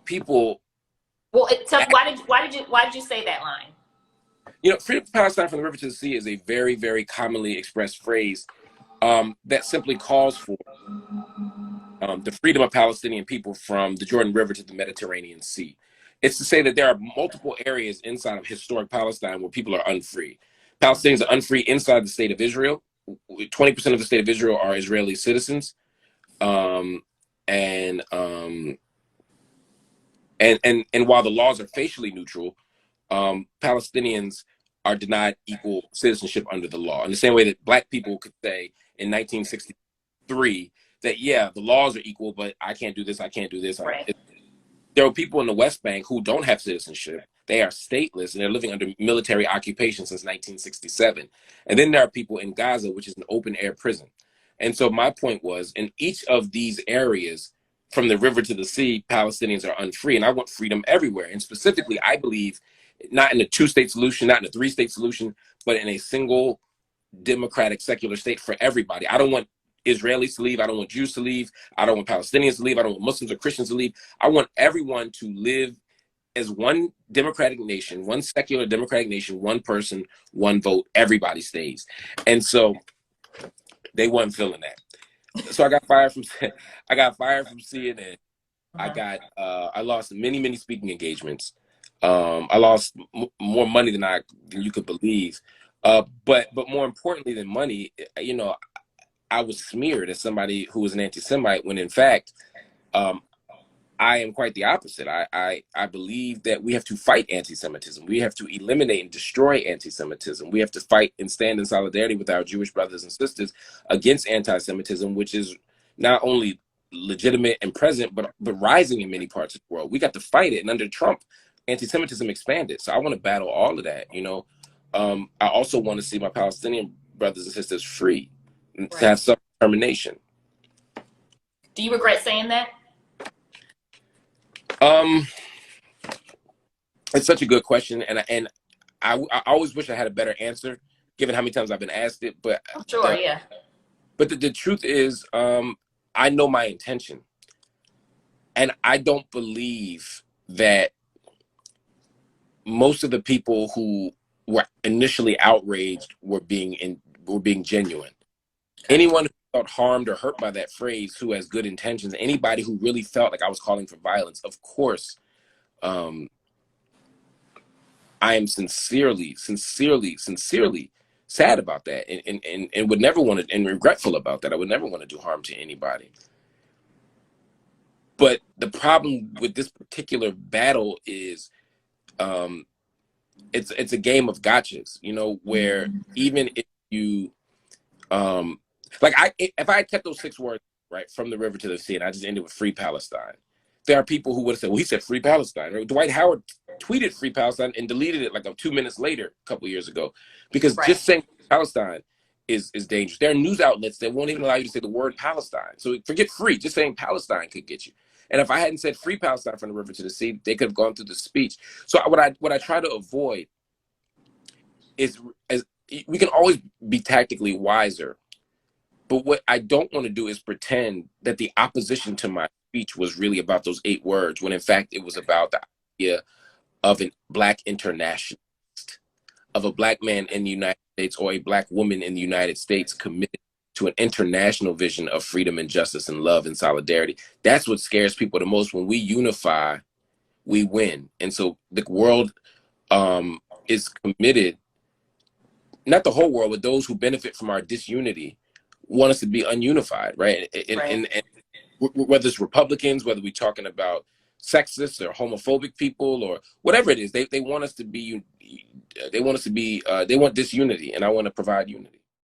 people, Well, why did you say that line? freedom of Palestine from the river to the sea is a very, very commonly expressed phrase that simply calls for the freedom of Palestinian people from the Jordan River to the Mediterranean Sea. It's to say that there are multiple areas inside of historic Palestine where people are unfree. Palestinians are unfree inside the state of Israel. 20% of the state of Israel are Israeli citizens. Um, and, um, and while the laws are facially neutral, Palestinians are denied equal citizenship under the law. In the same way that Black people could say in 1963 that, yeah, the laws are equal, but I can't do this, I can't do this. Right. There are people in the West Bank who don't have citizenship. They are stateless and they're living under military occupation since 1967. And then there are people in Gaza, which is an open air prison. And so my point was, in each of these areas, from the river to the sea, Palestinians are unfree. And I want freedom everywhere. And specifically, I believe not in a two-state solution, not in a three-state solution, but in a single democratic secular state for everybody. I don't want Israelis to leave. I don't want Jews to leave. I don't want Palestinians to leave. I don't want Muslims or Christians to leave. I want everyone to live as one democratic nation, one secular democratic nation, one person, one vote. Everybody stays. And so they wasn't feeling that. So I got fired from I got fired from CNN. I lost many speaking engagements. I lost more money than you could believe. But more importantly than money, I was smeared as somebody who was an anti-Semite when in fact, um, I am quite the opposite. I believe that we have to fight anti-Semitism. We have to eliminate and destroy anti-Semitism. We have to fight and stand in solidarity with our Jewish brothers and sisters against anti-Semitism, which is not only legitimate and present, but rising in many parts of the world. We got to fight it. And under Trump, anti-Semitism expanded. So I want to battle all of that. I also want to see my Palestinian brothers and sisters free, and to Right. have some determination. Do you regret saying that? Um, it's such a good question, and I always wish I had a better answer, given how many times I've been asked it. But I'm sure, yeah. the truth is, I know my intention, and I don't believe that most of the people who were initially outraged were being genuine. Okay. Anyone who felt harmed or hurt by that phrase, who has good intentions, anybody who really felt like I was calling for violence, of course, um, I am sincerely sad about that, and would never want to, and regretful about that. I would never want to do harm to anybody. But the problem with this particular battle is, um, it's a game of gotchas, where even if you, like if I had kept those 6 words right from the river to the sea, and I just ended with free Palestine, there are people who would have said, well, he said free Palestine. Right? Dwight Howard tweeted free Palestine and deleted it like 2 minutes later, a couple years ago, because Right. just saying Palestine is dangerous. There are news outlets that won't even allow you to say the word Palestine. So forget free, just saying Palestine could get you. And if I hadn't said free Palestine from the river to the sea, they could have gone through the speech. So what I try to avoid is, as we can always be tactically wiser, but what I don't want to do is pretend that the opposition to my speech was really about those 8 words, when in fact it was about the idea of a Black internationalist, of a Black man in the United States or a Black woman in the United States committed to an international vision of freedom and justice and love and solidarity. That's what scares people the most. When we unify, we win. And so the world is committed, not the whole world, but those who benefit from our disunity want us to be ununified, right? Right. And whether it's Republicans, whether we're talking about sexist or homophobic people or whatever it is, they want us to be, they want disunity, and I want to provide unity.